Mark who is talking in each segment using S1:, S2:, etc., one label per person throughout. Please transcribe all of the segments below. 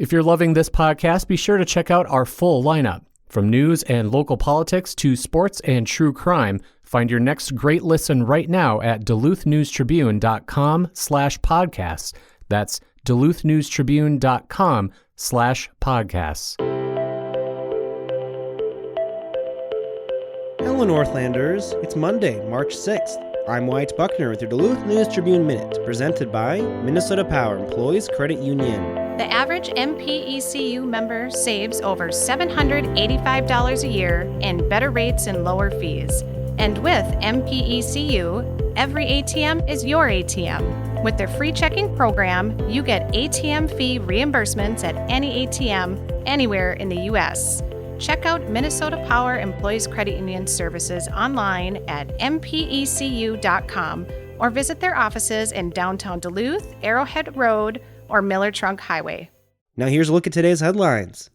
S1: If you're loving this podcast, be sure to check out our full lineup. From news and local politics to sports and true crime, find your next great listen right now at duluthnewstribune.com/podcasts. That's duluthnewstribune.com/podcasts.
S2: Hello, Northlanders. It's Monday, March 6th. I'm Wyatt Buckner with your Duluth News Tribune Minute, presented by Minnesota Power Employees Credit Union.
S3: The average MPECU member saves over $785 a year in better rates and lower fees. And with MPECU, every ATM is your ATM. With their free checking program, you get ATM fee reimbursements at any ATM anywhere in the U.S. Check out Minnesota Power Employees Credit Union services online at mpecu.com or visit their offices in downtown Duluth, Arrowhead Road, or Miller Trunk Highway.
S2: Now here's a look at today's headlines.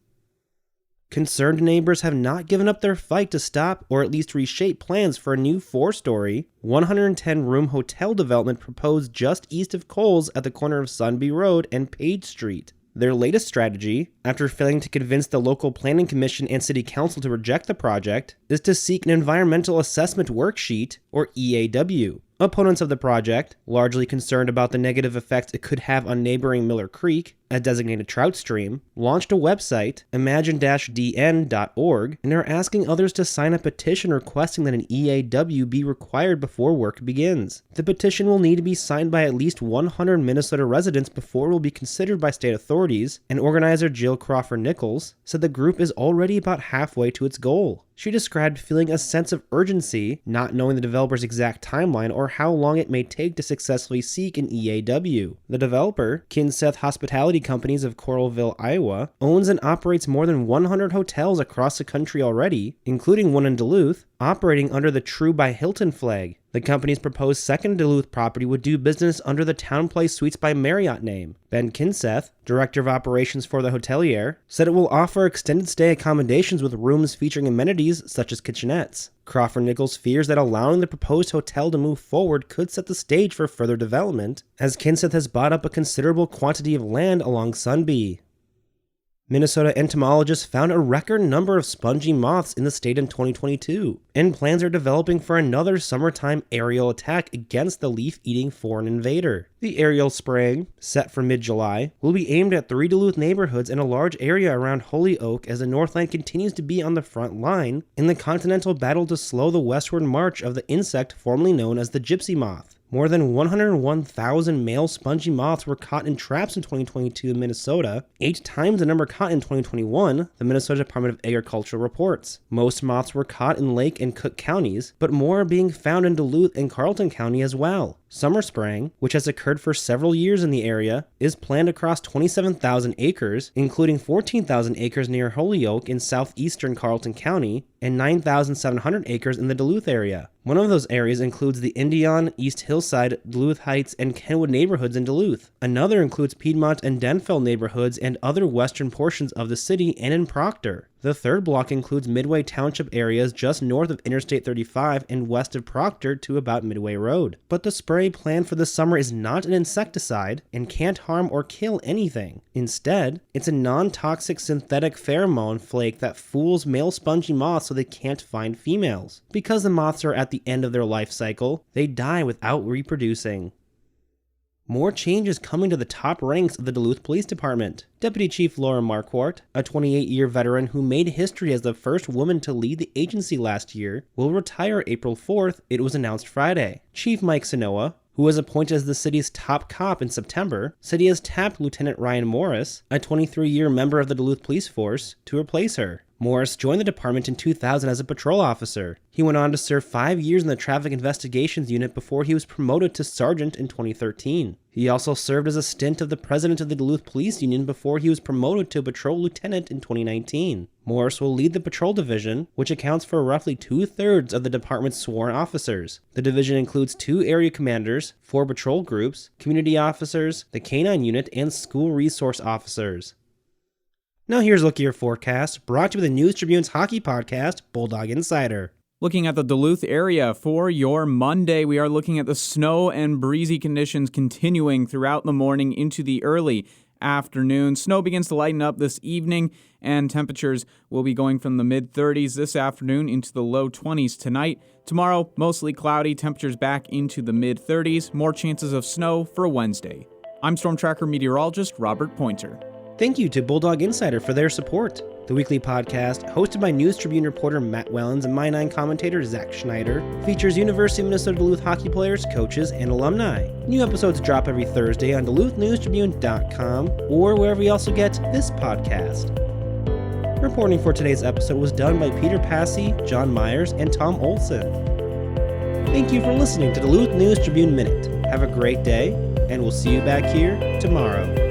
S2: Concerned neighbors have not given up their fight to stop or at least reshape plans for a new 4-story, 110-room hotel development proposed just east of Coles at the corner of Sunby Road and Page Street. Their latest strategy, after failing to convince the local planning commission and city council to reject the project, is to seek an environmental assessment worksheet, or EAW. Opponents of the project, largely concerned about the negative effects it could have on neighboring Miller Creek, a designated trout stream, launched a website, imagine-dn.org, and are asking others to sign a petition requesting that an EAW be required before work begins. The petition will need to be signed by at least 100 Minnesota residents before it will be considered by state authorities, and organizer Jill Crawford-Nichols said the group is already about halfway to its goal. She described feeling a sense of urgency, not knowing the developer's exact timeline or how long it may take to successfully seek an EAW. The developer, Kinseth Hospitality Companies of Coralville, Iowa, owns and operates more than 100 hotels across the country already, including one in Duluth, operating under the True by Hilton flag. The company's proposed second Duluth property would do business under the TownePlace Suites by Marriott name. Ben Kinseth, director of operations for the hotelier, said it will offer extended stay accommodations with rooms featuring amenities such as kitchenettes. Crawford-Nichols fears that allowing the proposed hotel to move forward could set the stage for further development, as Kinseth has bought up a considerable quantity of land along Sunby. Minnesota entomologists found a record number of spongy moths in the state in 2022, and plans are developing for another summertime aerial attack against the leaf-eating foreign invader. The aerial spraying, set for mid-July, will be aimed at 3 Duluth neighborhoods and a large area around Holyoke as the Northland continues to be on the front line in the continental battle to slow the westward march of the insect formerly known as the gypsy moth. More than 101,000 male spongy moths were caught in traps in 2022 in Minnesota, 8 times the number caught in 2021, the Minnesota Department of Agriculture reports. Most moths were caught in Lake and Cook counties, but more are being found in Duluth and Carleton County as well. Summer spraying, which has occurred for several years in the area, is planned across 27,000 acres, including 14,000 acres near Holyoke in southeastern Carleton County, and 9,700 acres in the Duluth area. One of those areas includes the Indian, East Hillside, Duluth Heights, and Kenwood neighborhoods in Duluth. Another includes Piedmont and Denfeld neighborhoods and other western portions of the city and in Proctor. The third block includes Midway Township areas just north of Interstate 35 and west of Proctor to about Midway Road. But the spray planned for the summer is not an insecticide and can't harm or kill anything. Instead, it's a non-toxic synthetic pheromone flake that fools male spongy moths so they can't find females. Because the moths are at the end of their life cycle, they die without reproducing. More changes coming to the top ranks of the Duluth Police Department. Deputy Chief Laura Marquardt, a 28-year veteran who made history as the first woman to lead the agency last year, will retire April 4th, it was announced Friday. Chief Mike Sanoa, who was appointed as the city's top cop in September, said he has tapped Lieutenant Ryan Morris, a 23-year member of the Duluth Police Force, to replace her. Morris joined the department in 2000 as a patrol officer. He went on to serve 5 years in the Traffic Investigations Unit before he was promoted to sergeant in 2013. He also served as a stint of the president of the Duluth Police Union before he was promoted to patrol lieutenant in 2019. Morris will lead the patrol division, which accounts for roughly 2/3 of the department's sworn officers. The division includes 2 area commanders, 4 patrol groups, community officers, the K-9 unit, and school resource officers. Now here's a look at your forecast, brought to you by the News Tribune's hockey podcast, Bulldog Insider.
S4: Looking at the Duluth area for your Monday, we are looking at the snow and breezy conditions continuing throughout the morning into the early afternoon. Snow begins to lighten up this evening, and temperatures will be going from the mid-30s this afternoon into the low 20s tonight. Tomorrow, mostly cloudy, temperatures back into the mid-30s, more chances of snow for Wednesday. I'm Storm Tracker meteorologist Robert Pointer.
S2: Thank you to Bulldog Insider for their support. The weekly podcast, hosted by News Tribune reporter Matt Wellens and My 9 commentator Zach Schneider, features University of Minnesota Duluth hockey players, coaches, and alumni. New episodes drop every Thursday on duluthnewstribune.news or wherever you also get this podcast. Reporting for today's episode was done by Peter Passy, John Myers, and Tom Olson. Thank you for listening to Duluth News Tribune Minute. Have a great day, and we'll see you back here tomorrow.